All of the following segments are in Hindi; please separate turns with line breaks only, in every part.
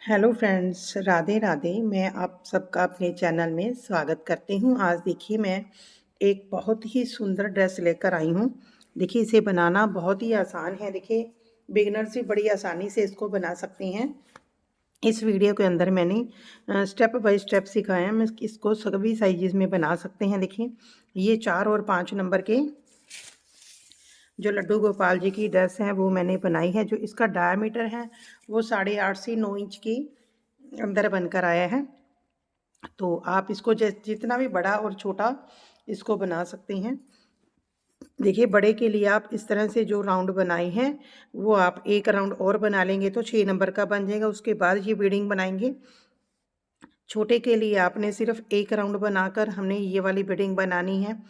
Hello friends, Radhe Radhe. मैं आप सबका अपने चैनल में स्वागत करती हूँ। आज देखिए मैं एक बहुत ही सुंदर ड्रेस लेकर आई हूँ। देखिए इसे बनाना बहुत ही आसान है। देखिए बिगिनर्स भी बड़ी आसानी से इसको बना सकते हैं। इस वीडियो के अंदर मैंने स्टेप बाय स्टेप सिखाया है। मैं इसको सभी साइजेस में बना सकते हैं। देखिए ये 4 और 5 नंबर के जो लड्डू गोपाल जी की ड्रेस है वो मैंने बनाई है। जो इसका डायमीटर है वो 8.5 से 9 इंच की अंदर बनकर आया है। तो आप इसको जितना भी बड़ा और छोटा इसको बना सकते हैं। देखिए बड़े के लिए आप इस तरह से जो राउंड बनाए हैं वो आप एक राउंड और बना लेंगे तो 6 नंबर का बन जाएगा। उसके बाद ये बीडिंग बनाएंगे। छोटे के लिए आपने सिर्फ एक राउंड बनाकर हमने ये वाली बीडिंग बनानी है।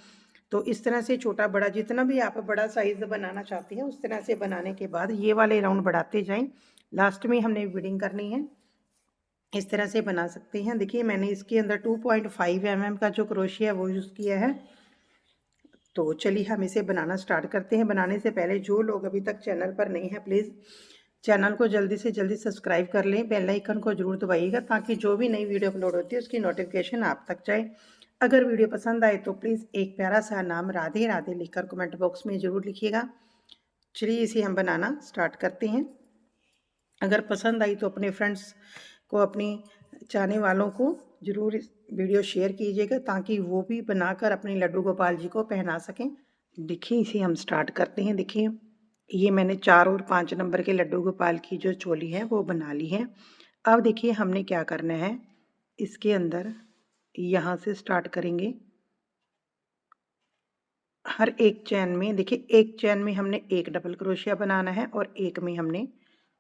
तो इस तरह से छोटा बड़ा जितना भी आप बड़ा साइज बनाना चाहते हैं उस तरह से बनाने के बाद ये वाले राउंड बढ़ाते जाएं। लास्ट में हमने बीडिंग करनी है। इस तरह से बना सकते हैं। देखिए मैंने इसके अंदर 2.5 mm का जो क्रोशिया है वो यूज़ किया है। तो चलिए हम इसे बनाना स्टार्ट करते हैं। बनाने से पहले जो लोग अभी तक चैनल पर नहीं हैं प्लीज़ चैनल को जल्दी से जल्दी सब्सक्राइब कर लें। बेल आइकन को जरूर दबाइएगा ताकि जो भी नई वीडियो अपलोड होती है उसकी नोटिफिकेशन आप तक जाए। अगर वीडियो पसंद आए तो प्लीज़ एक प्यारा सा नाम राधे राधे लिखकर कमेंट बॉक्स में ज़रूर लिखिएगा। चलिए इसे हम बनाना स्टार्ट करते हैं। अगर पसंद आई तो अपने फ्रेंड्स को, अपनी चाहने वालों को ज़रूर इस वीडियो शेयर कीजिएगा ताकि वो भी बनाकर अपने लड्डू गोपाल जी को पहना सकें। देखिए इसे हम स्टार्ट करते हैं। देखिए ये मैंने 4 और 5 नंबर के लड्डू गोपाल की जो चोली है वो बना ली है। अब देखिए हमने क्या करना है, इसके अंदर यहाँ से स्टार्ट करेंगे। हर एक चैन में देखिए एक चैन में हमने एक डबल क्रोशिया बनाना है और एक में हमने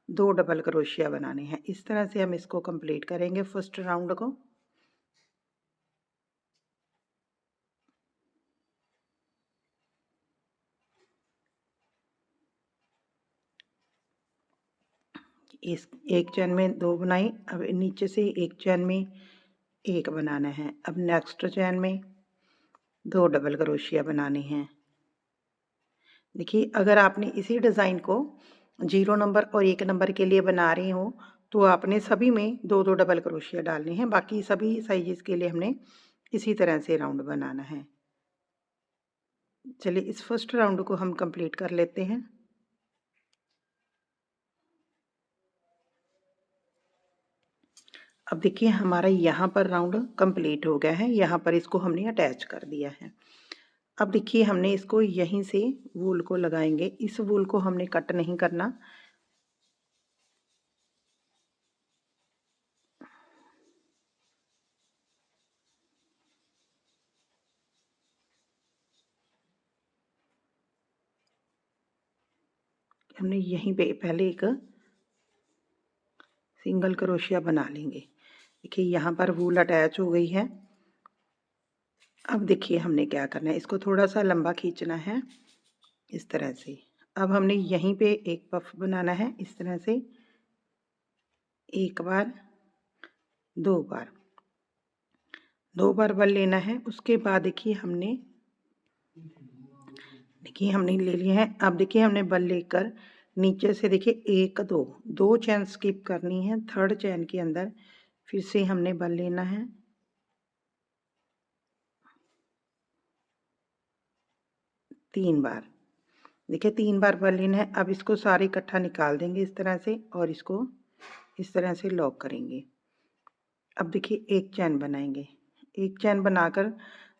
2 डबल क्रोशिया बनाने हैं। इस तरह से हम इसको कंप्लीट करेंगे फर्स्ट राउंड को। इस एक चैन में 2 बनाई। अब नीचे से एक चैन में एक बनाना है। अब नेक्स्ट चैन में 2 डबल क्रोशिया बनाने हैं। देखिए अगर आपने इसी डिज़ाइन को 0 नंबर और 1 नंबर के लिए बना रहे हो तो आपने सभी में 2-2 डबल क्रोशिया डालने हैं। बाकी सभी साइजेस के लिए हमने इसी तरह से राउंड बनाना है। चलिए इस फर्स्ट राउंड को हम कंप्लीट कर लेते हैं। अब देखिए हमारा यहाँ पर राउंड कंप्लीट हो गया है। यहाँ पर इसको हमने अटैच कर दिया है। अब देखिए हमने इसको यहीं से वूल को लगाएंगे। इस वूल को हमने कट नहीं करना। हमने यहीं पे पहले एक सिंगल क्रोशिया बना लेंगे। देखिए यहाँ पर वूल अटैच हो गई है। अब देखिए हमने क्या करना है, इसको थोड़ा सा लंबा खींचना है इस तरह से। अब हमने यहीं पे एक पफ बनाना है इस तरह से, एक बार, दो बार बल लेना है। उसके बाद देखिए हमने ले लिया है। अब देखिए हमने बल लेकर नीचे से देखिए एक दो चैन स्किप करनी है। थर्ड चैन के अंदर फिर से हमने बल लेना है। तीन बार, देखिए 3 बार बल लेना है। अब इसको सारे इकट्ठा निकाल देंगे इस तरह से और इसको इस तरह से लॉक करेंगे। अब देखिए एक चैन बनाएंगे। एक चैन बनाकर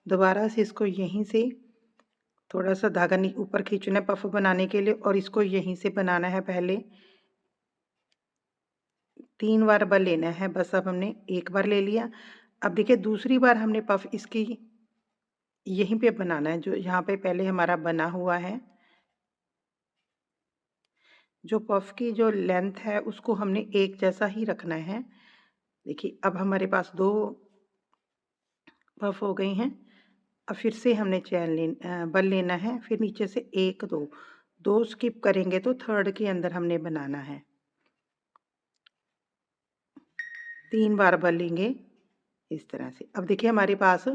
दोबारा से इसको यहीं से थोड़ा सा धागा ऊपर खींचना है पफ बनाने के लिए और इसको यहीं से बनाना है। पहले 3 बार बल लेना है बस। अब हमने एक बार ले लिया। अब देखिए दूसरी बार हमने पफ इसकी यहीं पे बनाना है, जो यहाँ पे पहले हमारा बना हुआ है। जो पफ की जो लेंथ है उसको हमने एक जैसा ही रखना है। देखिए अब हमारे पास 2 पफ हो गई हैं। अब फिर से हमने बल लेना है। फिर नीचे से एक दो स्किप करेंगे तो थर्ड के अंदर हमने बनाना है। 3 बार बल लेंगे इस तरह से। अब देखिए हमारे पास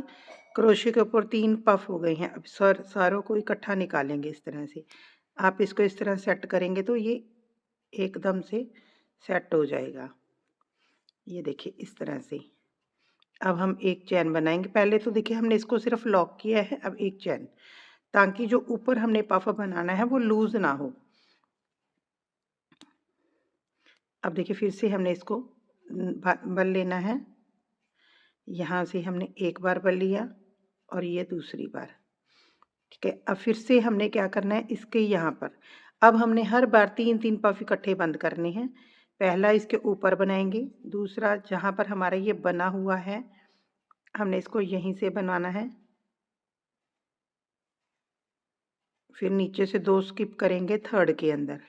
क्रोशे के ऊपर 3 पफ हो गए हैं। अब सारों को इकट्ठा निकालेंगे इस तरह से। आप इसको इस तरह सेट करेंगे तो ये एकदम से सेट हो जाएगा। ये देखिए इस तरह से। अब हम एक चैन बनाएंगे। पहले तो देखिए हमने इसको सिर्फ लॉक किया है, अब एक चैन, ताकि जो ऊपर हमने पफ बनाना है वो लूज ना हो। अब देखिए फिर से हमने इसको बल लेना है। यहाँ से हमने एक बार बल लिया और ये दूसरी बार। ठीक है, अब फिर से हमने क्या करना है, इसके यहाँ पर अब हमने हर बार 3-3 पफ इकट्ठे बंद करने हैं। पहला इसके ऊपर बनाएंगे, दूसरा जहाँ पर हमारा ये बना हुआ है हमने इसको यहीं से बनाना है, फिर नीचे से 2 स्किप करेंगे थर्ड के अंदर।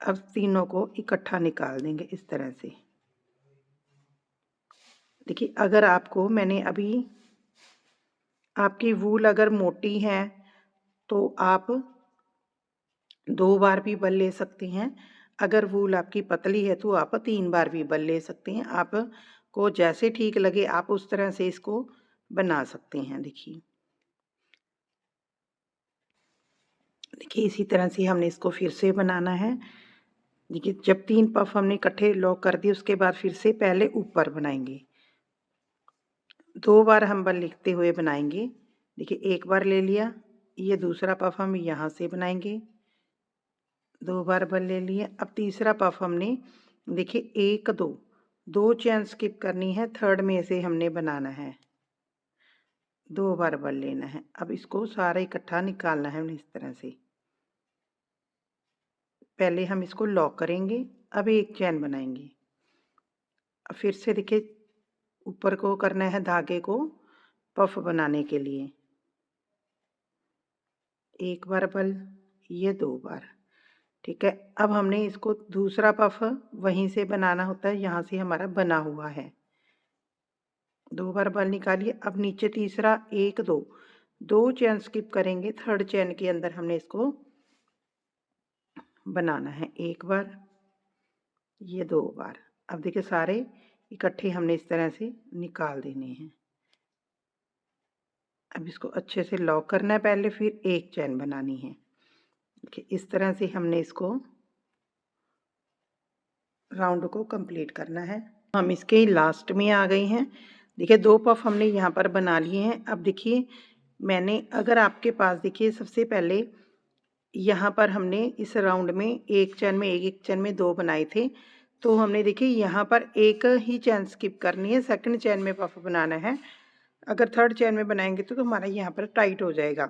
अब तीनों को इकट्ठा निकाल देंगे इस तरह से। देखिए अगर आपको मैंने अभी आपकी वूल अगर मोटी है तो आप 2 बार भी बल ले सकते हैं। अगर वूल आपकी पतली है तो आप 3 बार भी बल ले सकते हैं। आपको जैसे ठीक लगे आप उस तरह से इसको बना सकते हैं। देखिए देखिए इसी तरह से हमने इसको फिर से बनाना है। देखिए जब 3 पफ हमने इकट्ठे लॉक कर दिए उसके बाद फिर से पहले ऊपर बनाएंगे। 2 बार हम बल लिखते हुए बनाएंगे। देखिए एक बार ले लिया, ये दूसरा पफ हम यहाँ से बनाएंगे, 2 बार बल ले लिए। अब तीसरा पफ हमने देखिए 1 2 चैन स्किप करनी है, थर्ड में से हमने बनाना है, 2 बार बल लेना है। अब इसको सारा इकट्ठा निकालना है इस तरह से। पहले हम इसको लॉक करेंगे, अब एक चैन बनाएंगे। अब फिर से देखिए ऊपर को करना है धागे को पफ बनाने के लिए, एक बार बल, ये 2 बार। ठीक है, अब हमने इसको दूसरा पफ वहीं से बनाना होता है, यहाँ से हमारा बना हुआ है, 2 बार बल निकालिए। अब नीचे तीसरा 1 2 चैन स्किप करेंगे, थर्ड चैन के अंदर हमने इसको बनाना है, एक बार, ये 2 बार। अब देखिए सारे इकट्ठे हमने इस तरह से निकाल देने हैं। अब इसको अच्छे से लॉक करना है पहले, फिर एक चैन बनानी है। देखिए इस तरह से हमने इसको राउंड को कंप्लीट करना है। हम इसके लास्ट में आ गए हैं। देखिए 2 पफ हमने यहाँ पर बना लिए हैं। अब देखिए मैंने अगर आपके पास देखिए सबसे पहले यहाँ पर हमने इस राउंड में एक चैन में एक चैन में 2 बनाए थे, तो हमने देखिए यहाँ पर एक ही चैन स्किप करनी है, सेकंड चैन में पफ बनाना है। अगर थर्ड चैन में बनाएंगे तो हमारा यहाँ पर टाइट हो जाएगा।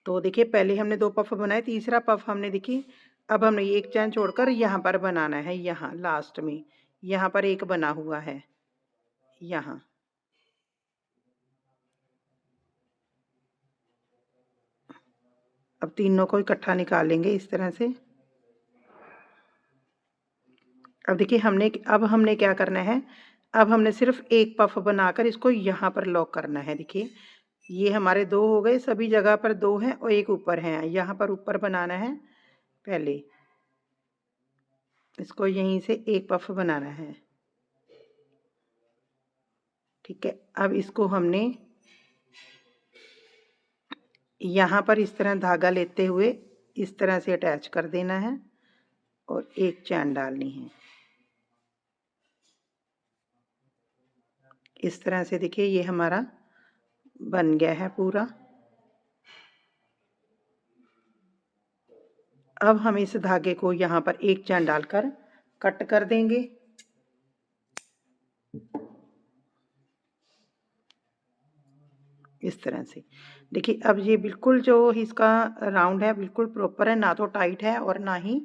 तो देखिए पहले हमने 2 पफ बनाए, तीसरा पफ हमने देखिए अब हमने एक चैन छोड़कर यहाँ पर बनाना है, यहाँ लास्ट में यहाँ पर एक बना हुआ है, यहाँ अब तीनों को इकट्ठा निकालेंगे इस तरह से। अब देखिए हमने क्या करना है, अब हमने सिर्फ एक पफ बनाकर इसको यहाँ पर लॉक करना है। देखिए ये हमारे 2 हो गए, सभी जगह पर 2 हैं और एक ऊपर है, यहाँ पर ऊपर बनाना है। पहले इसको यहीं से एक पफ बनाना है। ठीक है, अब इसको हमने यहाँ पर इस तरह धागा लेते हुए इस तरह से अटैच कर देना है और एक चैन डालनी है इस तरह से। देखिए ये हमारा बन गया है पूरा। अब हम इस धागे को यहाँ पर एक चैन डालकर कट कर देंगे। इस तरह से देखिए अब ये बिल्कुल जो इसका राउंड है बिल्कुल प्रॉपर है, ना तो टाइट है और ना ही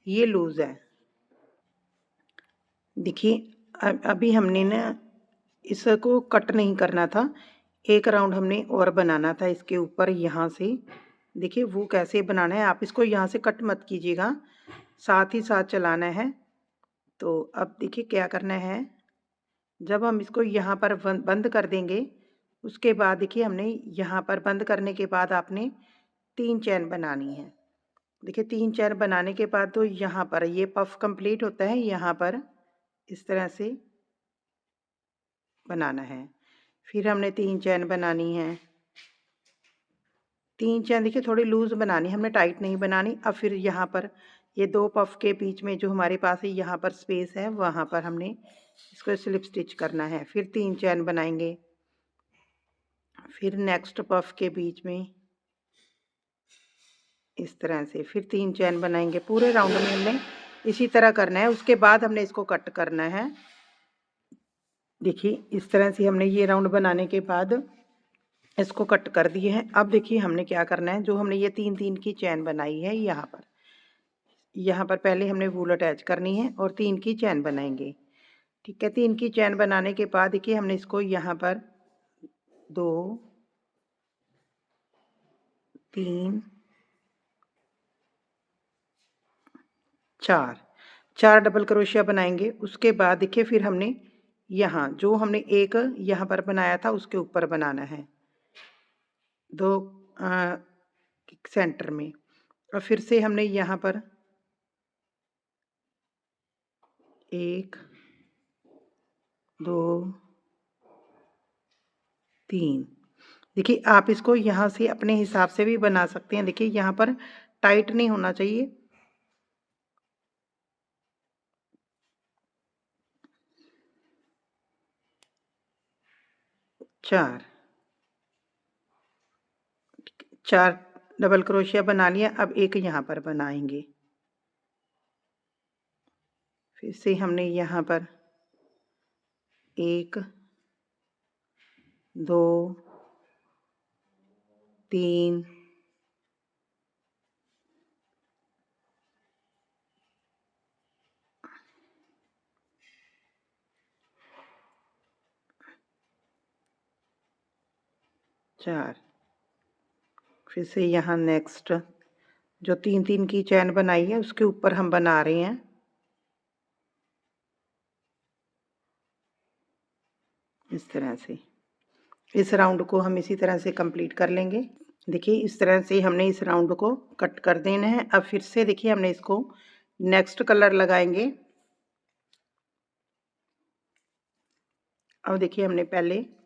ये लूज है। देखिए अभी हमने ना इसको कट नहीं करना था, एक राउंड हमने और बनाना था इसके ऊपर यहाँ से। देखिए वो कैसे बनाना है, आप इसको यहाँ से कट मत कीजिएगा, साथ ही साथ चलाना है। तो अब देखिए क्या करना है, जब हम इसको यहाँ पर बंद कर देंगे उसके बाद देखिए हमने यहाँ पर बंद करने के बाद आपने 3 चैन बनानी है। देखिए 3 चैन बनाने के बाद तो यहाँ पर ये पफ कंप्लीट होता है, यहाँ पर इस तरह से बनाना है। फिर हमने 3 चैन बनानी है, 3 चैन देखिए थोड़ी लूज़ बनानी है, हमने टाइट नहीं बनानी। अब फिर यहाँ पर ये 2 पफ के बीच में जो हमारे पास है यहाँ पर स्पेस है, वहाँ पर हमने इसको स्लिप स्टिच करना है। फिर 3 चैन बनाएंगे। फिर नेक्स्ट पफ के बीच में इस तरह से फिर 3 चैन बनाएंगे। पूरे राउंड में हमने इसी तरह करना है। उसके बाद हमने इसको कट करना है। देखिए इस तरह से हमने ये राउंड बनाने के बाद इसको कट कर दिए हैं। अब देखिए हमने क्या करना है, जो हमने ये 3-3 की चैन बनाई है यहाँ पर पहले हमने वूल अटैच करनी है और 3 की चैन बनाएंगे। ठीक है, 3 की चैन बनाने के बाद देखिए हमने इसको यहाँ पर 2 3 4 डबल क्रोशिया बनाएंगे। उसके बाद देखिए फिर हमने यहाँ जो हमने एक यहाँ पर बनाया था उसके ऊपर बनाना है 2 सेंटर में। और फिर से हमने यहाँ पर 1 2 3। देखिए आप इसको यहाँ से अपने हिसाब से भी बना सकते हैं। देखिए यहाँ पर टाइट नहीं होना चाहिए। चार डबल क्रोशिया बना लिया। अब एक यहाँ पर बनाएंगे। फिर से हमने यहाँ पर 1 2 3 4। फिर से यहाँ नेक्स्ट जो 3-3 की चैन बनाई है उसके ऊपर हम बना रहे हैं इस तरह से। इस राउंड को हम इसी तरह से कंप्लीट कर लेंगे। देखिए इस तरह से हमने इस राउंड को कट कर देना है। अब फिर से देखिए हमने इसको नेक्स्ट कलर लगाएंगे। अब देखिए हमने पहले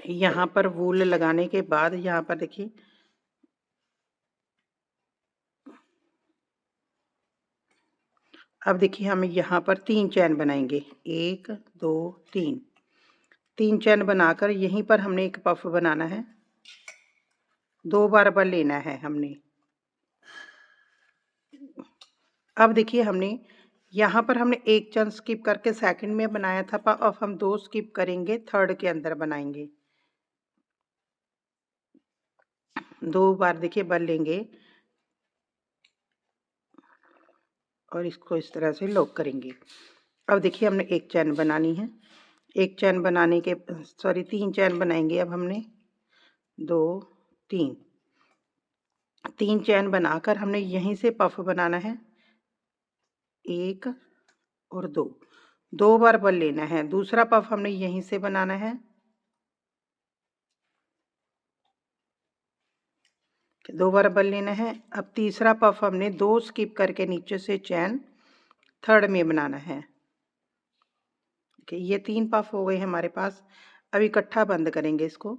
यहाँ पर वूल लगाने के बाद यहाँ पर देखिए अब देखिए हम यहाँ पर 3 चैन बनाएंगे। 1 2 3 चैन बनाकर यहीं पर हमने एक पफ बनाना है। 2 बार बल लेना है हमने। अब देखिए हमने यहाँ पर हमने एक चैन स्किप करके सेकंड में बनाया था, अब हम 2 स्किप करेंगे, थर्ड के अंदर बनाएंगे। 2 बार देखिए बल लेंगे और इसको इस तरह से लॉक करेंगे। अब देखिए हमने एक चैन बनानी है। एक चैन बनाने के 3 चैन बनाएंगे। अब हमने 2 3 चैन बनाकर हमने यहीं से पफ बनाना है। 1 और 2 बार बल लेना है। दूसरा पफ हमने यहीं से बनाना है। 2 बार बल लेना है। अब तीसरा पफ हमने 2 स्किप करके नीचे से चैन थर्ड में बनाना है। ये 3 पफ हो गए हमारे पास। अब इकट्ठा बंद करेंगे इसको।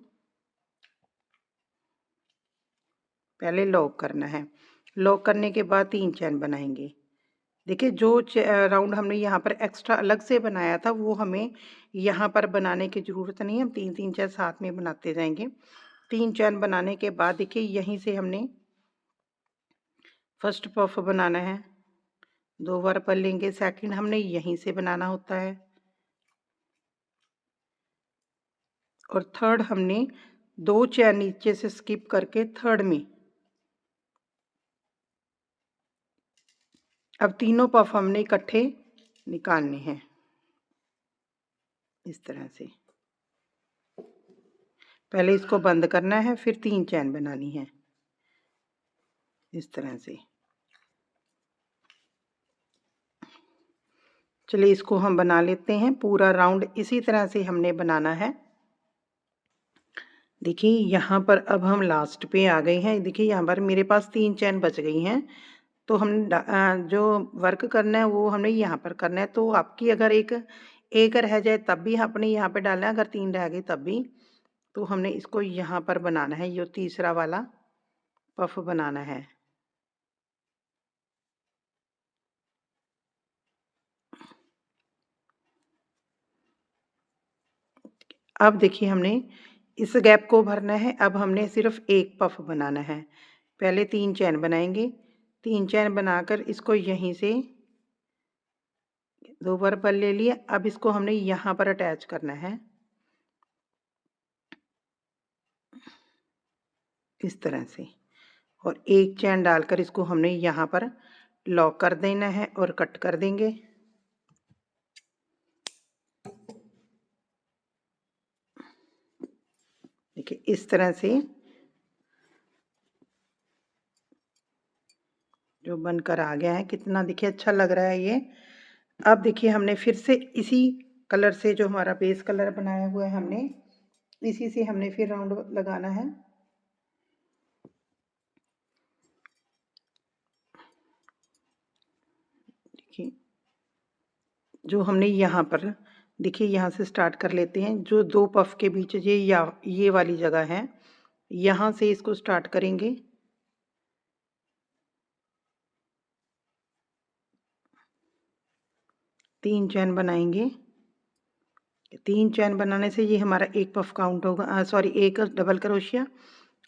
पहले लॉक करना है। लॉक करने के बाद 3 चैन बनाएंगे। देखिए जो राउंड हमने यहाँ पर एक्स्ट्रा अलग से बनाया था वो हमें यहाँ पर बनाने की ज़रूरत नहीं है। हम 3-3 चैन साथ में बनाते जाएंगे। 3 चैन बनाने के बाद देखिए यहीं से हमने फर्स्ट पफ बनाना है। 2 बार बल लेंगे। सेकंड हमने यहीं से बनाना होता है और थर्ड हमने 2 चैन नीचे से स्किप करके थर्ड में। अब तीनों पफ हमने इकट्ठे निकालने हैं इस तरह से। पहले इसको बंद करना है, फिर 3 चैन बनानी है इस तरह से। चलिए इसको हम बना लेते हैं। पूरा राउंड इसी तरह से हमने बनाना है। देखिए यहाँ पर अब हम लास्ट पे आ गए हैं। देखिए यहाँ पर मेरे पास 3 चैन बच गई हैं। तो हम जो वर्क करना है वो हमने यहाँ पर करना है। तो आपकी अगर एक रह जाए तब भी आपने यहाँ पे डालना है, अगर 3 रह गई तब भी। तो हमने इसको यहाँ पर बनाना है। ये तीसरा वाला पफ बनाना है। अब देखिए हमने इस गैप को भरना है। अब हमने सिर्फ एक पफ बनाना है। पहले 3 चैन बनाएंगे। 3 चैन बनाकर इसको यहीं से 2 बार बल ले लिए। अब इसको हमने यहाँ पर अटैच करना है इस तरह से, और एक चैन डालकर इसको हमने यहाँ पर लॉक कर देना है और कट कर देंगे। देखिए इस तरह से जो बनकर आ गया है, कितना देखिए अच्छा लग रहा है ये। अब देखिए हमने फिर से इसी कलर से, जो हमारा बेस कलर बनाया हुआ है, हमने इसी से हमने फिर राउंड लगाना है। देखिए जो हमने यहाँ पर, देखिए यहाँ से स्टार्ट कर लेते हैं। जो 2 पफ के बीच ये वाली जगह है, यहाँ से इसको स्टार्ट करेंगे। तीन चैन बनाएंगे। 3 चैन बनाने से ये हमारा एक पफ काउंट होगा, सॉरी एक डबल क्रोशिया।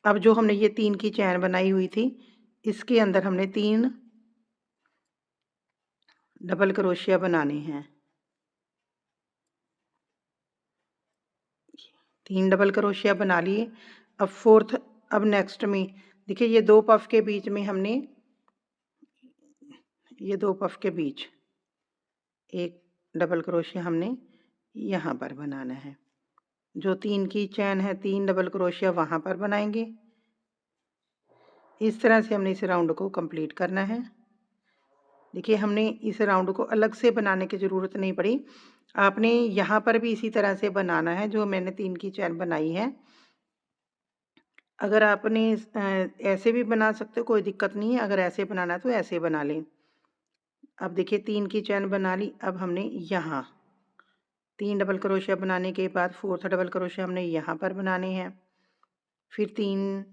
अब जो हमने ये 3 की चैन बनाई हुई थी, इसके अंदर हमने 3 डबल क्रोशिया बनाने हैं। 3 डबल क्रोशिया बना लिए। अब फोर्थ, अब नेक्स्ट में देखिए ये 2 पफ के बीच में हमने, ये 2 पफ के बीच एक डबल क्रोशिया हमने यहाँ पर बनाना है। जो 3 की चैन है, 3 डबल क्रोशिया वहाँ पर बनाएंगे। इस तरह से हमने इस राउंड को कंप्लीट करना है। देखिए हमने इस राउंड को अलग से बनाने की ज़रूरत नहीं पड़ी। आपने यहाँ पर भी इसी तरह से बनाना है जो मैंने 3 की चैन बनाई है। अगर आपने ऐसे भी बना सकते हो, कोई दिक्कत नहीं है। अगर ऐसे बनाना है तो ऐसे बना लें। अब देखिए 3 की चैन बना ली। अब हमने यहाँ 3 डबल क्रोशिया बनाने के बाद फोर्थ डबल क्रोशिया हमने यहाँ पर बनाने हैं। फिर 3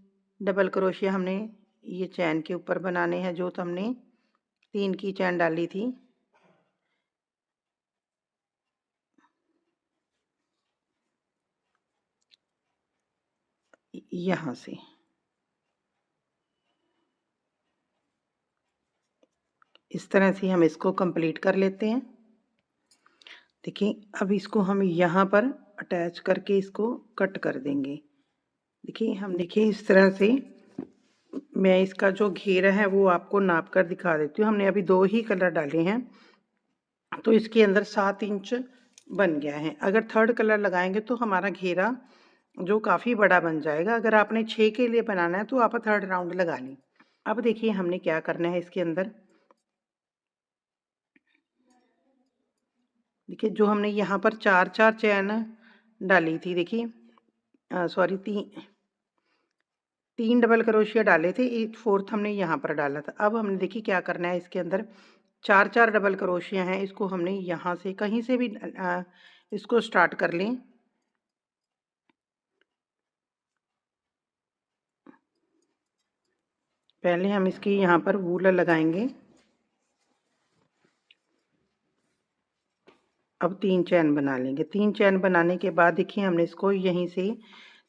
डबल क्रोशिया हमने ये चैन के ऊपर बनाने हैं, जो तो हमने 3 की चैन डाली थी। यहाँ से इस तरह से हम इसको कंप्लीट कर लेते हैं। देखिए अब इसको हम यहाँ पर अटैच करके इसको कट कर देंगे। देखिए हम, देखिए इस तरह से मैं इसका जो घेरा है वो आपको नाप कर दिखा देती हूँ। हमने अभी 2 ही कलर डाले हैं, तो इसके अंदर 7 इंच बन गया है। अगर थर्ड कलर लगाएंगे तो हमारा घेरा जो काफ़ी बड़ा बन जाएगा। अगर आपने 6 के लिए बनाना है तो आप थर्ड राउंड लगा लें। अब देखिए हमने क्या करना है इसके अंदर। देखिए जो हमने यहाँ पर 4 चैन डाली थी, देखिए सॉरी 3 डबल क्रोशिया डाले थे, एक फोर्थ हमने यहाँ पर डाला था। अब हमने देखिए क्या करना है, इसके अंदर 4 डबल क्रोशिया हैं, इसको हमने यहाँ से कहीं से भी इसको स्टार्ट कर लें। पहले हम इसकी यहाँ पर वूल लगाएंगे। अब 3 चैन बना लेंगे। 3 चैन बनाने के बाद देखिए हमने इसको यहीं से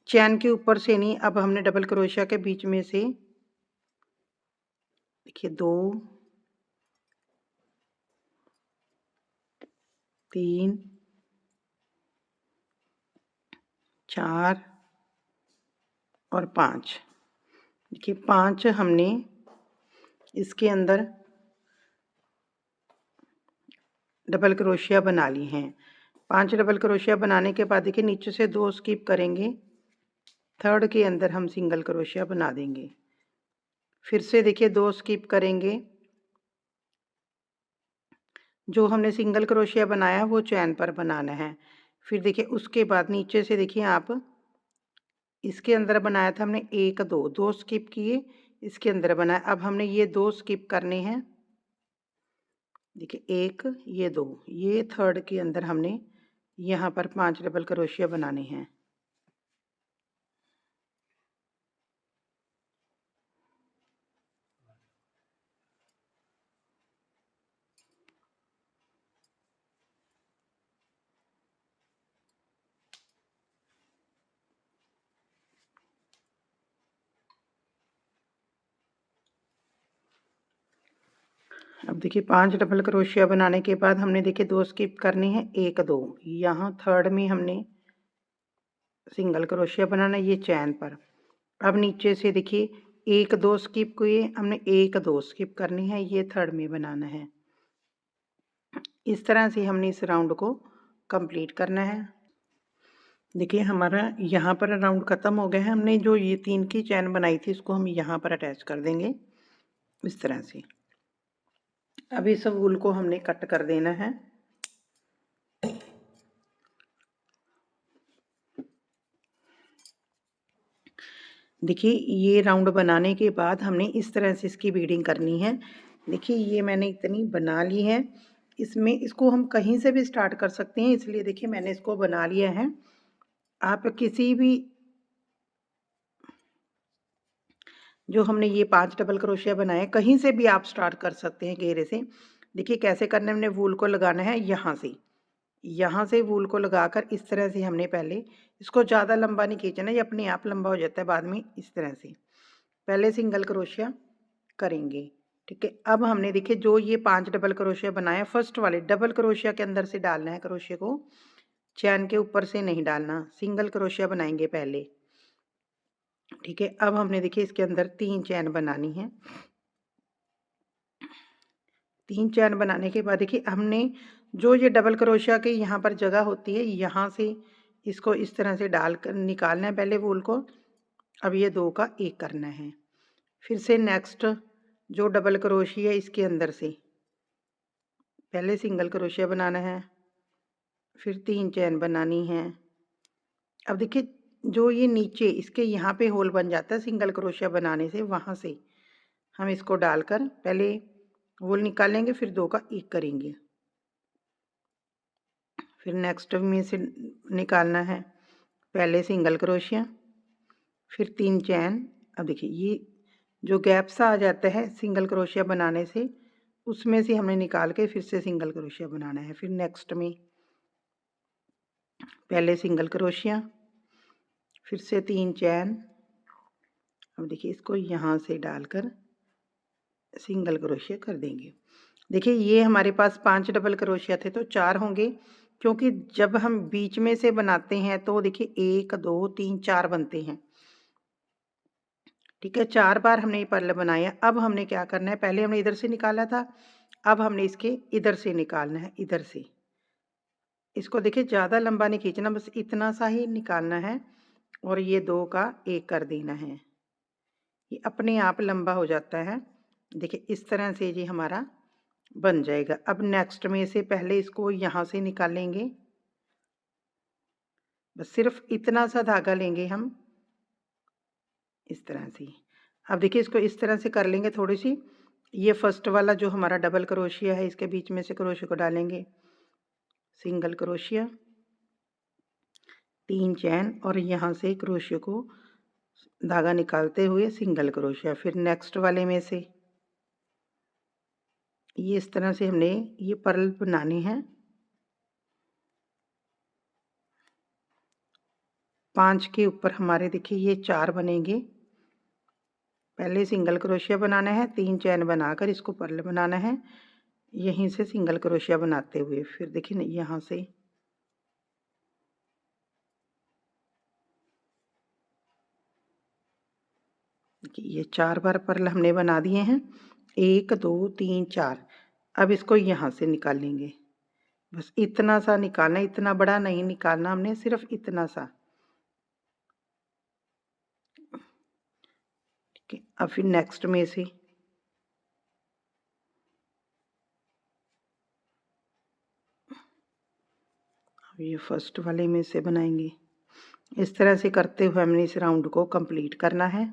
चैन के ऊपर से नहीं, अब हमने डबल क्रोशिया के बीच में से देखिए 2 3 4 और 5, देखिए 5 हमने इसके अंदर डबल क्रोशिया बना ली हैं। 5 डबल क्रोशिया बनाने के बाद देखिए नीचे से 2 स्किप करेंगे, थर्ड के अंदर हम सिंगल क्रोशिया बना देंगे। फिर से देखिए 2 स्किप करेंगे, जो हमने सिंगल क्रोशिया बनाया वो चैन पर बनाना है। फिर देखिए उसके बाद नीचे से देखिए आप, इसके अंदर बनाया था हमने 1 2 स्किप किए, इसके अंदर बनाया। अब हमने ये 2 स्किप करने हैं। देखिए 1 ये 2, ये थर्ड के अंदर हमने यहाँ पर 5 डबल क्रोशिया बनाने हैं। अब देखिए 5 डबल क्रोशिया बनाने के बाद हमने देखिए 2 स्किप करनी है, 1 2 यहाँ थर्ड में हमने सिंगल क्रोशिया बनाना है ये चैन पर। अब नीचे से देखिए 1 2 स्किप किए हमने, 1 2 स्किप करनी है, ये थर्ड में बनाना है। इस तरह से हमने इस राउंड को कंप्लीट करना है। देखिए हमारा यहाँ पर राउंड ख़त्म हो गया है। हमने जो ये 3 की चैन बनाई थी इसको हम यहाँ पर अटैच कर देंगे इस तरह से। अब इस वूल को हमने कट कर देना है। देखिए ये राउंड बनाने के बाद हमने इस तरह से इसकी बीडिंग करनी है। देखिए ये मैंने इतनी बना ली है। इसमें इसको हम कहीं से भी स्टार्ट कर सकते हैं, इसलिए देखिए मैंने इसको बना लिया है। आप किसी भी जो हमने ये 5 डबल क्रोशिया बनाए कहीं से भी आप स्टार्ट कर सकते हैं घेरे से। देखिए कैसे करना है, हमने वूल को लगाना है यहाँ से वूल को लगाकर इस तरह से हमने पहले इसको ज़्यादा लंबा नहीं खींचना, ये अपने आप लंबा हो जाता है बाद में। इस तरह से पहले सिंगल क्रोशिया करेंगे, ठीक है। अब हमने देखिए जो ये 5 डबल क्रोशिया बनाया, फर्स्ट वाले डबल क्रोशिया के अंदर से डालना है क्रोशिया को, चैन के ऊपर से नहीं डालना। सिंगल क्रोशिया बनाएंगे पहले, ठीक है। अब हमने देखिए इसके अंदर 3 चैन बनानी है। 3 चैन बनाने के बाद देखिए हमने जो ये डबल क्रोशिया की यहाँ पर जगह होती है, यहाँ से इसको इस तरह से डाल कर निकालना है पहले वूल को। अब ये 2 का 1 करना है। फिर से नेक्स्ट जो डबल क्रोशिया है इसके अंदर से पहले सिंगल क्रोशिया बनाना है, फिर 3 चैन बनानी है। अब देखिए जो ये नीचे इसके यहाँ पे होल बन जाता है सिंगल क्रोशिया बनाने से, वहाँ से हम इसको डालकर पहले वूल निकालेंगे, फिर 2 का 1 करेंगे। फिर नेक्स्ट में से निकालना है पहले सिंगल क्रोशिया, फिर 3 चैन। अब देखिए ये जो गैप सा आ जाता है सिंगल क्रोशिया बनाने से, उसमें से हमने निकाल के फिर से सिंगल क्रोशिया बनाना है। फिर नेक्स्ट में पहले सिंगल क्रोशिया, फिर से 3 चैन। अब देखिए इसको यहाँ से डालकर सिंगल क्रोशिया कर देंगे। देखिए ये हमारे पास 5 डबल क्रोशिया थे तो 4 होंगे, क्योंकि जब हम बीच में से बनाते हैं तो देखिए 1 2 3 4 बनते हैं, ठीक है। 4 बार हमने ये पर्ल बनाया। अब हमने क्या करना है, पहले हमने इधर से निकाला था, अब हमने इसके इधर से निकालना है, इधर से। इसको देखिए ज़्यादा लंबा नहीं खींचना, बस इतना सा ही निकालना है और ये 2 का 1 कर देना है। ये अपने आप लंबा हो जाता है। देखिए इस तरह से ये हमारा बन जाएगा। अब नेक्स्ट में से पहले इसको यहाँ से निकालेंगे, बस सिर्फ इतना सा धागा लेंगे हम इस तरह से। अब देखिए इसको इस तरह से कर लेंगे थोड़ी सी। ये फर्स्ट वाला जो हमारा डबल क्रोशिया है इसके बीच में से क्रोशिया को डालेंगे, सिंगल क्रोशिया, 3 चैन और यहाँ से क्रोशिया को धागा निकालते हुए सिंगल क्रोशिया। फिर नेक्स्ट वाले में से ये इस तरह से हमने ये पर्ल बनानी है। 5 के ऊपर हमारे देखिए ये 4 बनेंगे। पहले सिंगल क्रोशिया बनाना है, 3 चैन बनाकर इसको पर्ल बनाना है, यहीं से सिंगल क्रोशिया बनाते हुए। फिर देखिए ना यहाँ से ये 4 बार पर्ल हमने बना दिए हैं, 1 2 3 4। अब इसको यहाँ से निकालेंगे, बस इतना सा निकालना, इतना बड़ा नहीं निकालना हमने, सिर्फ इतना सा, ठीक है। अब फिर नेक्स्ट में से अब ये फर्स्ट वाले में से बनाएंगे। इस तरह से करते हुए हमने इस राउंड को कंप्लीट करना है।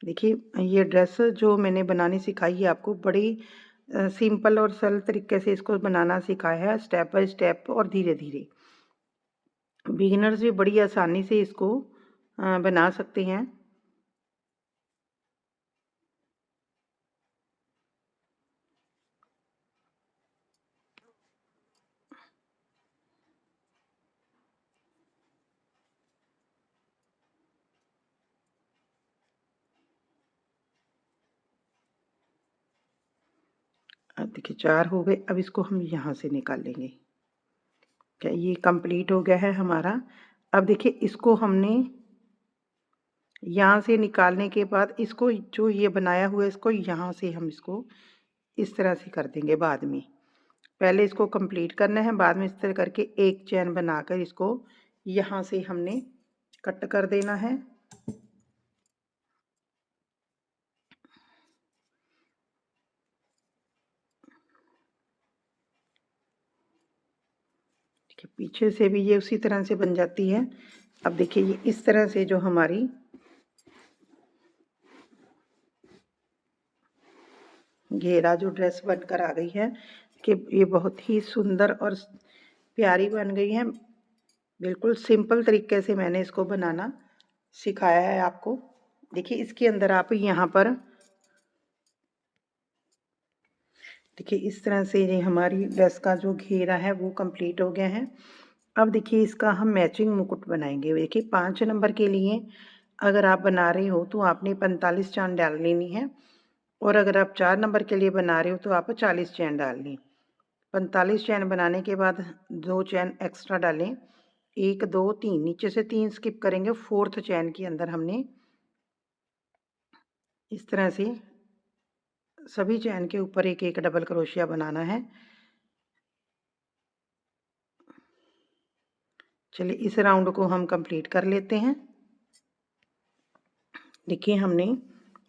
देखिए ये ड्रेस जो मैंने बनानी सिखाई है आपको, बड़ी सिंपल और सरल तरीके से इसको बनाना सिखाया है, स्टेप बाय स्टेप और धीरे धीरे। बिगिनर्स भी बड़ी आसानी से इसको बना सकते हैं। अब देखिए 4 हो गए। अब इसको हम यहाँ से निकाल लेंगे। क्या ये कंप्लीट हो गया है हमारा। अब देखिए इसको हमने यहाँ से निकालने के बाद इसको जो ये बनाया हुआ है इसको यहाँ से हम इसको इस तरह से कर देंगे बाद में। पहले इसको कंप्लीट करना है, बाद में इस तरह करके एक चैन बनाकर इसको यहाँ से हमने कट कर देना है। देखिए पीछे से भी ये उसी तरह से बन जाती है। अब देखिए ये इस तरह से जो हमारी घेरा जो ड्रेस बनकर आ गई है कि ये बहुत ही सुंदर और प्यारी बन गई है। बिल्कुल सिंपल तरीके से मैंने इसको बनाना सिखाया है आपको। देखिए इसके अंदर आप यहाँ पर देखिए इस तरह से ये हमारी ड्रेस का जो घेरा है वो कंप्लीट हो गया है। अब देखिए इसका हम मैचिंग मुकुट बनाएंगे। देखिए 5 नंबर के लिए अगर आप बना रहे हो तो आपने 45 चांद डाल लेनी है, और अगर आप 4 नंबर के लिए बना रहे हो तो आप 40 चैन डालनी। 45 चैन बनाने के बाद 2 चैन एक्स्ट्रा डालें। 1 2 3 नीचे से 3 स्किप करेंगे। 4th चैन के अंदर हमने इस तरह से सभी चैन के ऊपर एक एक डबल क्रोशिया बनाना है। चलिए इस राउंड को हम कंप्लीट कर लेते हैं। देखिए हमने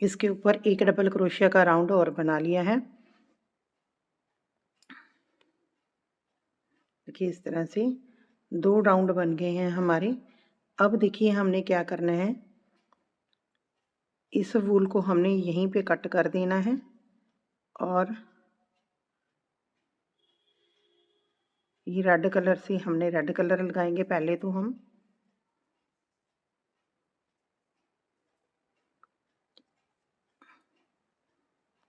इसके ऊपर एक डबल क्रोशिया का राउंड और बना लिया है। देखिए इस तरह से 2 राउंड बन गए हैं हमारे। अब देखिए हमने क्या करना है, इस वूल को हमने यहीं पे कट कर देना है और ये रेड कलर से हमने रेड कलर लगाएंगे पहले तो हम।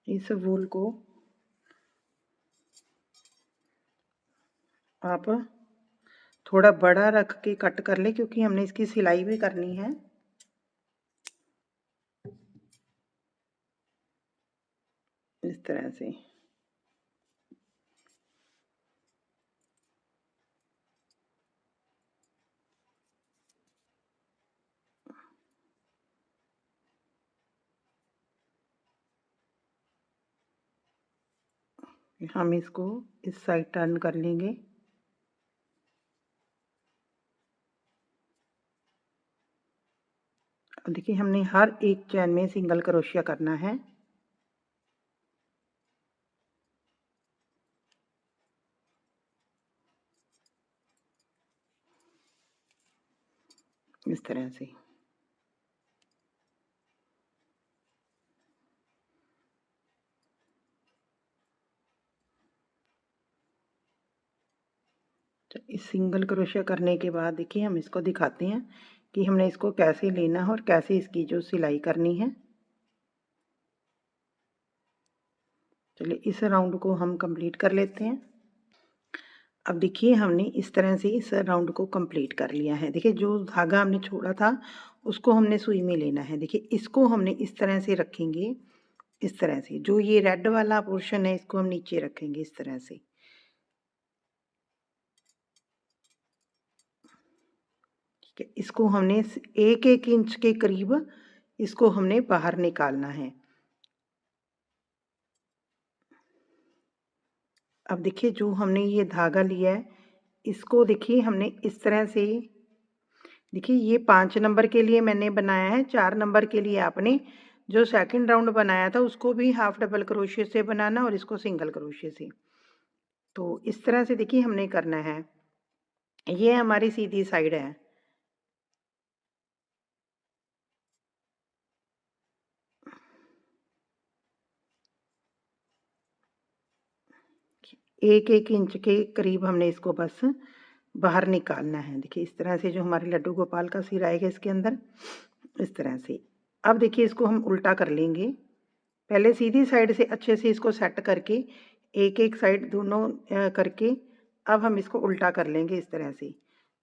इस वूल को आप थोड़ा बड़ा रख के कट कर ले क्योंकि हमने इसकी सिलाई भी करनी है। इस तरह से हम इसको इस साइड टर्न कर लेंगे। अब देखिए हमने हर एक चैन में सिंगल क्रोशिया करना है। इस तरह से तो इस सिंगल क्रोशिया करने के बाद देखिए हम इसको दिखाते हैं कि हमने इसको कैसे लेना है और कैसे इसकी जो सिलाई करनी है। चलिए इस राउंड को हम कंप्लीट कर लेते हैं। अब देखिए हमने इस तरह से इस राउंड को कंप्लीट कर लिया है। देखिए जो धागा हमने छोड़ा था उसको हमने सुई में लेना है। देखिए इसको हमने इस तरह से रखेंगे, इस तरह से जो ये रेड वाला पोर्शन है इसको हम नीचे रखेंगे इस तरह से। ठीक है, इसको हमने 1-1 इंच के करीब इसको हमने बाहर निकालना है। अब देखिए जो हमने ये धागा लिया है इसको देखिए हमने इस तरह से, देखिए ये 5 नंबर के लिए मैंने बनाया है। 4 नंबर के लिए आपने जो सेकंड राउंड बनाया था उसको भी हाफ डबल क्रोशिया से बनाना और इसको सिंगल क्रोशिया से। तो इस तरह से देखिए हमने करना है। ये हमारी सीधी साइड है। एक एक इंच के करीब हमने इसको बस बाहर निकालना है। देखिए इस तरह से जो हमारे लड्डू गोपाल का सिर आएगा इसके अंदर, इस तरह से। अब देखिए इसको हम उल्टा कर लेंगे। पहले सीधी साइड से अच्छे से इसको सेट करके एक एक साइड दोनों करके अब हम इसको उल्टा कर लेंगे इस तरह से।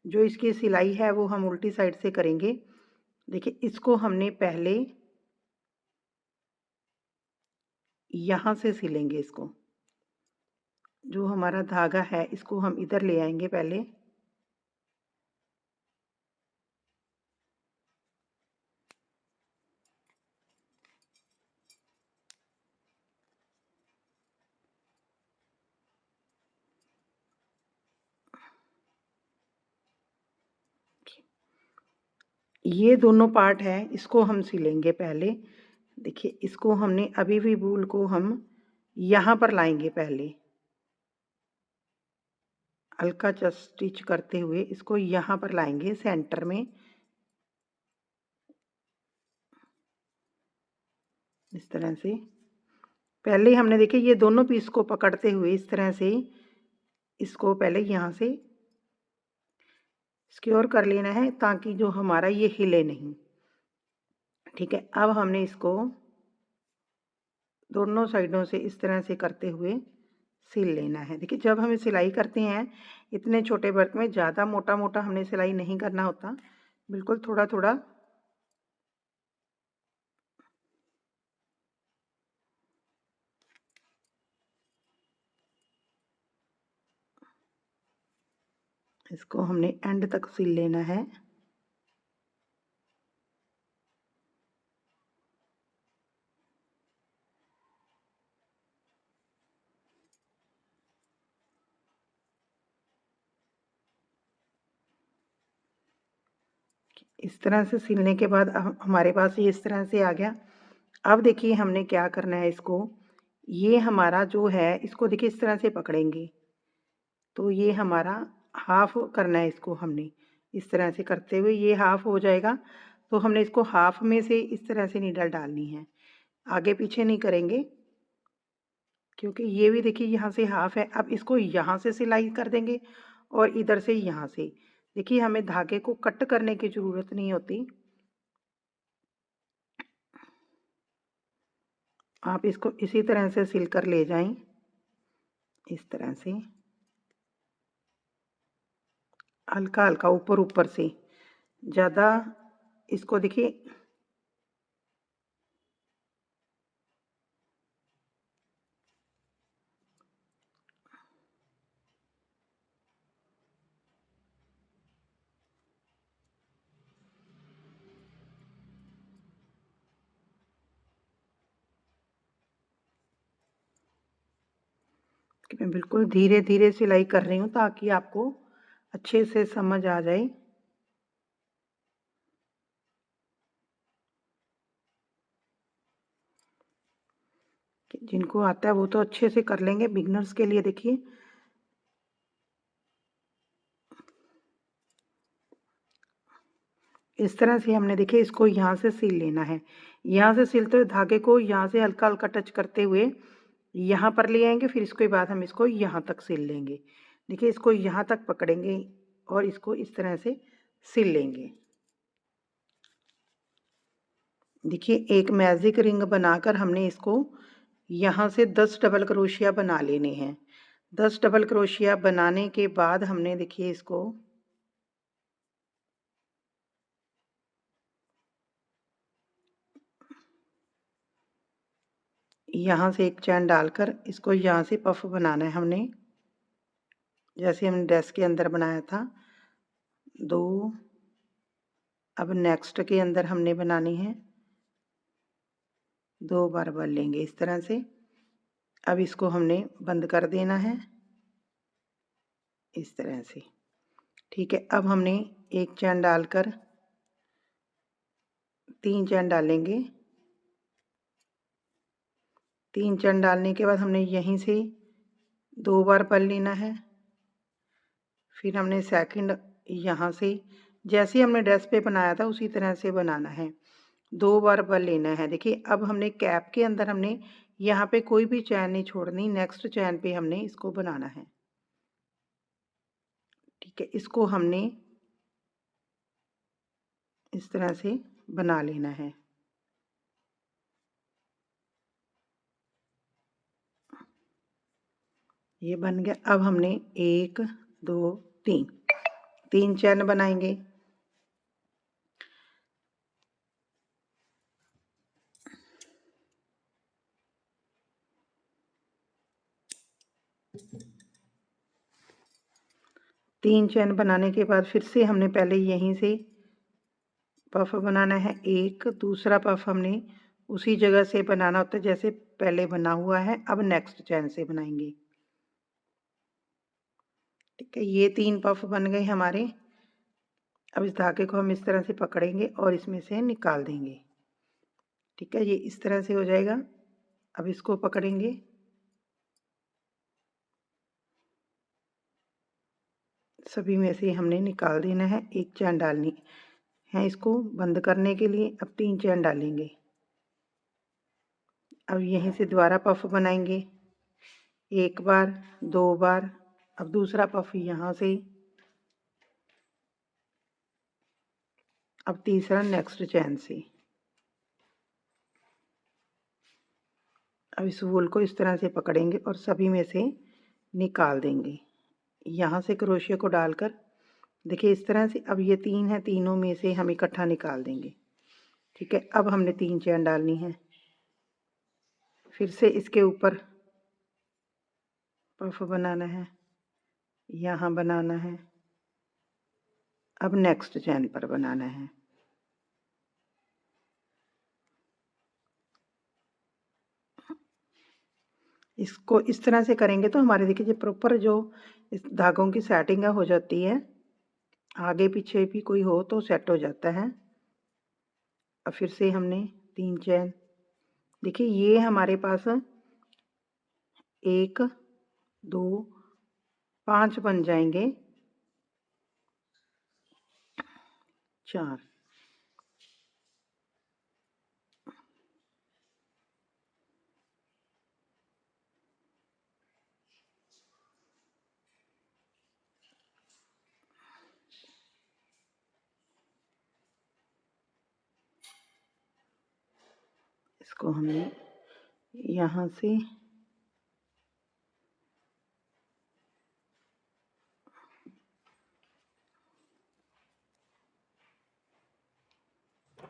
जो इसकी सिलाई है वो हम उल्टी साइड से करेंगे। देखिए इसको हमने पहले यहाँ से सिलेंगे इसको। जो हमारा धागा है इसको हम इधर ले आएंगे पहले। ये दोनों पार्ट है, इसको हम सिलेंगे पहले। देखिए इसको हमने अभी भी वूल को हम यहाँ पर लाएंगे पहले, हल्का स्टिच करते हुए इसको यहाँ पर लाएंगे सेंटर में, इस तरह से। पहले हमने देखिए ये दोनों पीस को पकड़ते हुए इस तरह से इसको पहले यहाँ से सिक्योर कर लेना है ताकि जो हमारा ये हिले नहीं। ठीक है, अब हमने इसको दोनों साइडों से इस तरह से करते हुए सिल लेना है। देखिए जब हम सिलाई करते हैं इतने छोटे वर्क में ज़्यादा मोटा मोटा हमने सिलाई नहीं करना होता, बिल्कुल थोड़ा थोड़ा इसको हमने एंड तक सिल लेना है। इस तरह से सिलने के बाद अब हमारे पास ये इस तरह से आ गया। अब देखिए हमने क्या करना है, इसको ये हमारा जो है इसको देखिए इस तरह से पकड़ेंगे तो ये हमारा हाफ करना है, इसको हमने इस तरह से करते हुए ये हाफ हो जाएगा। तो हमने इसको हाफ में से इस तरह से नीडल डालनी है, आगे पीछे नहीं करेंगे क्योंकि ये भी देखिए यहाँ से हाफ है। अब इसको यहाँ से सिलाई कर देंगे और इधर से यहाँ से। देखिए हमें धागे को कट करने की ज़रूरत नहीं होती, आप इसको इसी तरह से सिल कर ले जाएं, इस तरह से हल्का हल्का ऊपर ऊपर से, ज़्यादा इसको देखिए कि मैं बिल्कुल धीरे धीरे सिलाई कर रही हूँ ताकि आपको अच्छे से समझ आ जाए। जिनको आता है वो तो अच्छे से कर लेंगे, बिगनर्स के लिए देखिए इस तरह से हमने देखिए इसको यहाँ से सिल लेना है। यहाँ से सिलते हुए धागे को यहाँ से हल्का हल्का टच करते हुए यहाँ पर ले आएंगे, फिर इसके बाद हम इसको यहाँ तक सिल लेंगे। देखिए इसको यहाँ तक पकड़ेंगे और इसको इस तरह से सिल लेंगे। देखिए एक मैजिक रिंग बनाकर हमने इसको यहाँ से 10 डबल क्रोशिया बना लेने हैं। 10 डबल क्रोशिया बनाने के बाद हमने देखिए इसको यहाँ से एक चैन डालकर इसको यहाँ से पफ बनाना है हमने, जैसे हमने ड्रेस के अंदर बनाया था। 2 अब नेक्स्ट के अंदर हमने बनानी है, 2 बार भर लेंगे इस तरह से। अब इसको हमने बंद कर देना है इस तरह से। ठीक है, अब हमने एक चैन डालकर 3 चैन डालेंगे। 3 चैन डालने के बाद हमने यहीं से 2 बार पल लेना है। फिर हमने सेकंड यहाँ से जैसे हमने ड्रेस पे बनाया था उसी तरह से बनाना है, 2 बार पल लेना है। देखिए अब हमने कैप के अंदर हमने यहाँ पे कोई भी चैन नहीं छोड़नी, नेक्स्ट चैन पे हमने इसको बनाना है। ठीक है, इसको हमने इस तरह से बना लेना है। ये बन गया। अब हमने 1 2 3 3 चैन बनाएंगे। 3 चैन बनाने के बाद फिर से हमने पहले यहीं से पफ बनाना है एक, दूसरा पफ हमने उसी जगह से बनाना होता है जैसे पहले बना हुआ है। अब नेक्स्ट चैन से बनाएंगे। ठीक है, ये 3 पफ बन गए हमारे। अब इस धागे को हम इस तरह से पकड़ेंगे और इसमें से निकाल देंगे। ठीक है, ये इस तरह से हो जाएगा। अब इसको पकड़ेंगे, सभी में से हमने निकाल देना है। एक चैन डालनी है इसको बंद करने के लिए। अब 3 चैन डालेंगे। अब यहीं से दोबारा पफ बनाएंगे, एक बार, 2 बार। अब दूसरा पफ यहाँ से, अब तीसरा नेक्स्ट चैन से। अब इस वूल को इस तरह से पकड़ेंगे और सभी में से निकाल देंगे। यहाँ से क्रोशिया को डालकर देखिए इस तरह से। अब ये 3 है, तीनों में से हम इकट्ठा निकाल देंगे। ठीक है, अब हमने 3 चैन डालनी है। फिर से इसके ऊपर पफ बनाना है, यहाँ बनाना है। अब नेक्स्ट चैन पर बनाना है। इसको इस तरह से करेंगे तो हमारे देखिए जो प्रॉपर जो इस धागों की सेटिंग हो जाती है। आगे पीछे भी कोई हो तो सेट हो जाता है। अब फिर से हमने 3 चैन, देखिए ये हमारे पास 1 2 5 बन जाएंगे, 4। इसको हमने यहाँ से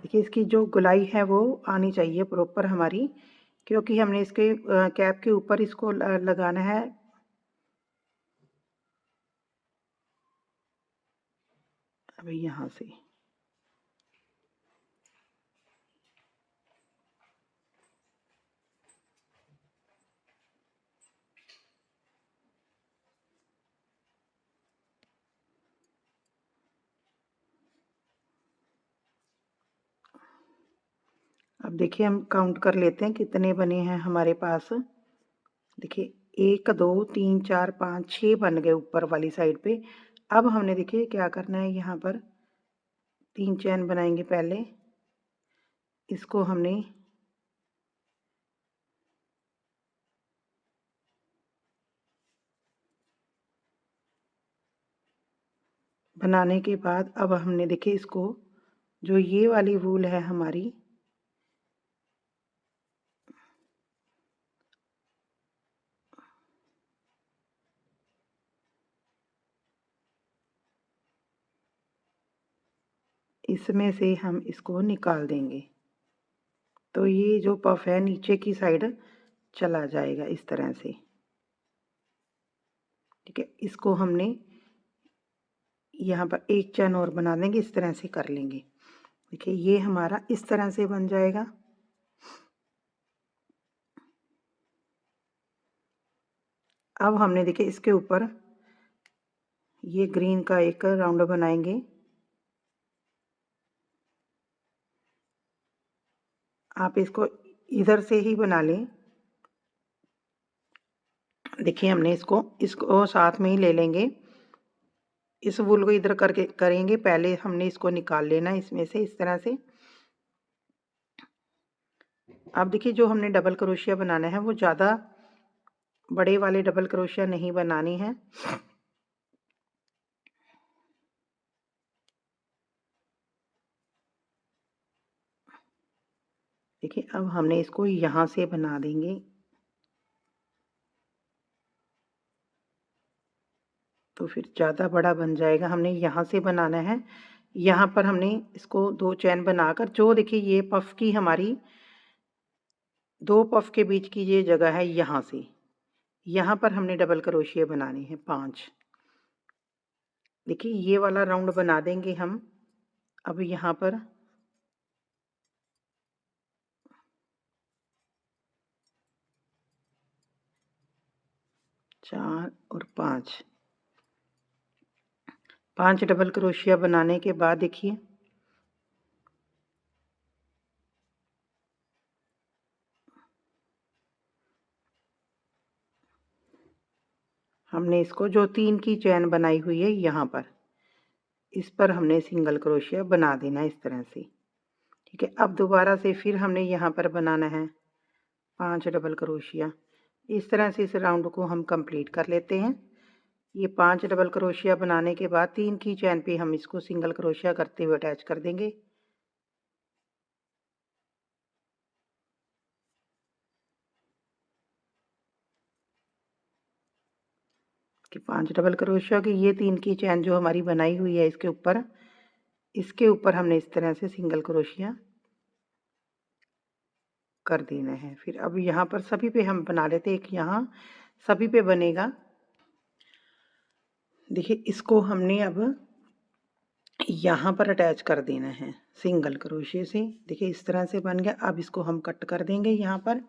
देखिए इसकी जो गोलाई है वो आनी चाहिए प्रॉपर हमारी, क्योंकि हमने इसके कैप के ऊपर इसको लगाना है। अभी यहाँ से अब देखिए हम काउंट कर लेते हैं कितने बने हैं हमारे पास। देखिए 1 2 3 4 5 6 बन गए ऊपर वाली साइड पे। अब हमने देखिए क्या करना है, यहाँ पर 3 चैन बनाएंगे पहले। इसको हमने बनाने के बाद अब हमने देखिए इसको जो ये वाली वूल है हमारी, इसमें से हम इसको निकाल देंगे। तो ये जो पफ है नीचे की साइड चला जाएगा इस तरह से। ठीक है, इसको हमने यहाँ पर एक चैन और बना देंगे, इस तरह से कर लेंगे। देखिए ये हमारा इस तरह से बन जाएगा। अब हमने देखिए इसके ऊपर ये ग्रीन का एक राउंड बनाएंगे। आप इसको इधर से ही बना लें। देखिए हमने इसको साथ में ही ले लेंगे। इस वूल को इधर करके करेंगे, पहले हमने इसको निकाल लेना है इसमें से इस तरह से। अब देखिए जो हमने डबल क्रोशिया बनाना है वो ज़्यादा बड़े वाले डबल क्रोशिया नहीं बनानी है। देखिए अब हमने इसको यहाँ से बना देंगे। तो फिर ज़्यादा बड़ा बन जाएगा, हमने यहाँ से बनाना है। यहाँ पर हमने इसको 2 चैन बनाकर जो देखिए ये पफ की हमारी 2 पफ के बीच की ये जगह है, यहाँ से यहाँ पर हमने डबल क्रोशिया बनाने हैं 5। देखिए ये वाला राउंड बना देंगे हम। अब यहाँ पर 4 और 5 डबल क्रोशिया बनाने के बाद देखिए हमने इसको जो 3 की चैन बनाई हुई है यहाँ पर, इस पर हमने सिंगल क्रोशिया बना देना है इस तरह से। ठीक है, अब दोबारा से फिर हमने यहाँ पर बनाना है 5 डबल क्रोशिया। इस तरह से इस राउंड को हम कंप्लीट कर लेते हैं। ये 5 डबल क्रोशिया बनाने के बाद 3 की चैन पे हम इसको सिंगल क्रोशिया करते हुए अटैच कर देंगे। कि 5 डबल क्रोशिया की ये 3 की चैन जो हमारी बनाई हुई है इसके ऊपर हमने इस तरह से सिंगल क्रोशिया कर देना है। फिर अब यहाँ पर सभी पे हम बना लेते हैं, एक यहाँ सभी पे बनेगा। देखिए इसको हमने अब यहाँ पर अटैच कर देना है सिंगल क्रोशिया से। देखिए इस तरह से बन गया। अब इसको हम कट कर देंगे यहाँ पर,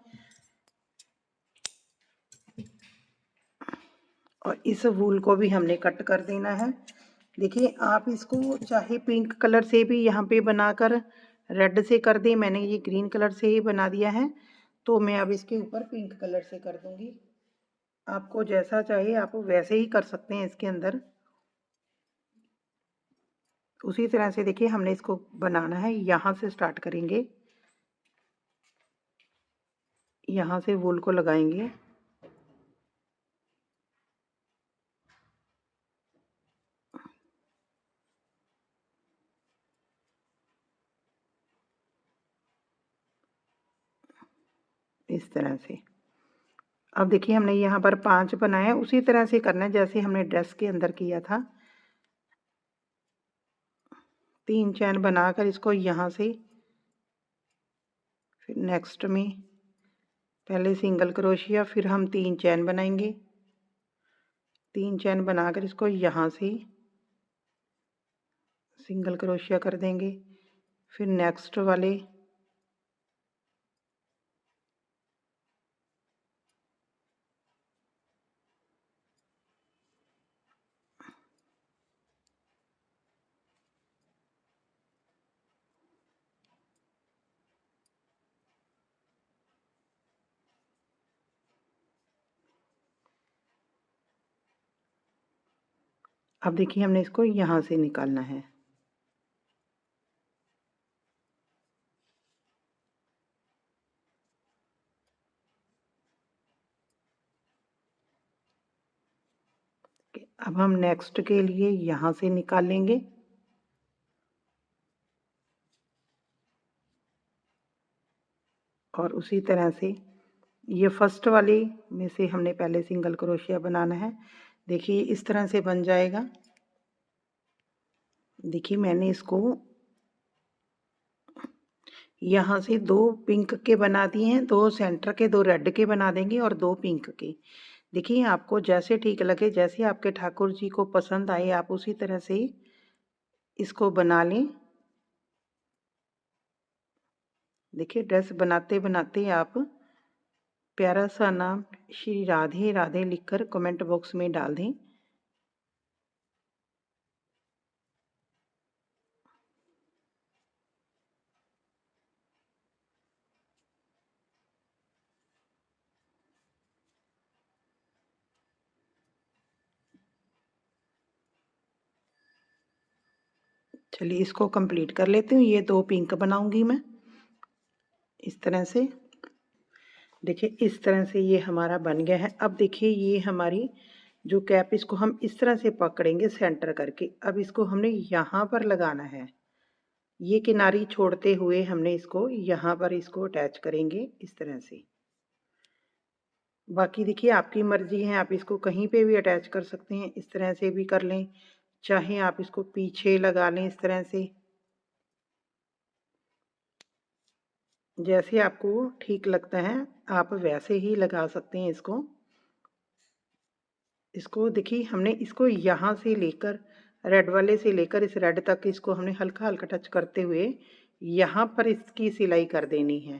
और इस वूल को भी हमने कट कर देना है। देखिए आप इसको चाहे पिंक कलर से भी यहाँ पे बनाकर रेड से कर दें। मैंने ये ग्रीन कलर से ही बना दिया है, तो मैं अब इसके ऊपर पिंक कलर से कर दूंगी। आपको जैसा चाहिए आप वैसे ही कर सकते हैं इसके अंदर। उसी तरह से देखिए हमने इसको बनाना है। यहाँ से स्टार्ट करेंगे, यहाँ से वूल को लगाएंगे, इस तरह से। अब देखिए हमने यहाँ पर 5 बनाया, उसी तरह से करना है जैसे हमने ड्रेस के अंदर किया था। 3 चैन बनाकर इसको यहाँ से, फिर नेक्स्ट में पहले सिंगल क्रोशिया, फिर हम 3 चैन बनाएंगे। 3 चैन बनाकर इसको यहाँ से सिंगल क्रोशिया कर देंगे। फिर नेक्स्ट वाले अब देखिए हमने इसको यहाँ से निकालना है। अब हम नेक्स्ट के लिए यहाँ से निकाल लेंगे। और उसी तरह से ये फर्स्ट वाली में से हमने पहले सिंगल क्रोशिया बनाना है। देखिए इस तरह से बन जाएगा। देखिए मैंने इसको यहाँ से 2 पिंक के बना दिए हैं, 2 सेंटर के, 2 रेड के बना देंगे और 2 पिंक के। देखिए आपको जैसे ठीक लगे, जैसे आपके ठाकुर जी को पसंद आए आप उसी तरह से इसको बना लें। देखिए ड्रेस बनाते बनाते आप प्यारा सा नाम श्री राधे राधे लिखकर कमेंट बॉक्स में डाल दें। चलिए इसको कंप्लीट कर लेती हूँ। ये 2 पिंक बनाऊंगी मैं इस तरह से। देखिए इस तरह से ये हमारा बन गया है। अब देखिए ये हमारी जो कैप, इसको हम इस तरह से पकड़ेंगे सेंटर करके। अब इसको हमने यहाँ पर लगाना है। ये किनारी छोड़ते हुए हमने इसको यहाँ पर इसको अटैच करेंगे इस तरह से। बाकी देखिए आपकी मर्जी है, आप इसको कहीं पे भी अटैच कर सकते हैं, इस तरह से भी कर लें, चाहे आप इसको पीछे लगा लें इस तरह से, जैसे आपको ठीक लगता है आप वैसे ही लगा सकते हैं इसको। देखिए हमने इसको यहाँ से लेकर रेड वाले से लेकर इस रेड तक इसको हमने हल्का हल्का टच करते हुए यहाँ पर इसकी सिलाई कर देनी है।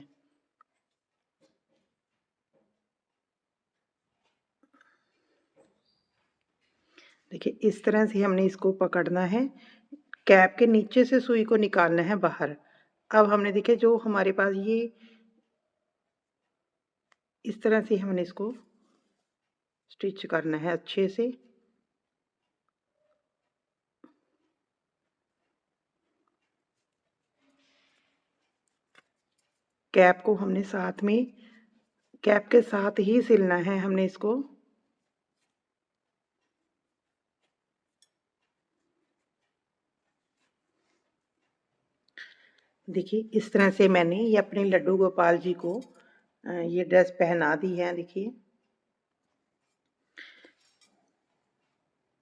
देखिए इस तरह से हमने इसको पकड़ना है, कैप के नीचे से सुई को निकालना है बाहर। अब हमने देखिए जो हमारे पास ये इस तरह से हमने इसको स्टिच करना है अच्छे से। कैप को हमने साथ में, कैप के साथ ही सिलना है हमने इसको। देखिए इस तरह से मैंने ये अपने लड्डू गोपाल जी को ये ड्रेस पहना दी है। देखिए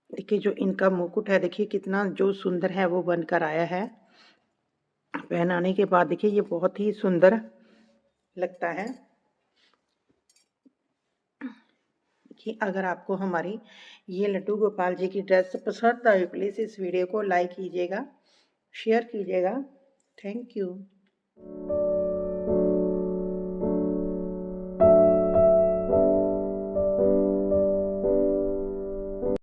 देखिए जो इनका मुकुट है, देखिए कितना जो सुंदर है वो बनकर आया है। पहनाने के बाद देखिए ये बहुत ही सुंदर लगता है। देखिए अगर आपको हमारी ये लड्डू गोपाल जी की ड्रेस पसंद आई, प्लीज़ इस वीडियो को लाइक कीजिएगा, शेयर कीजिएगा। Thank you.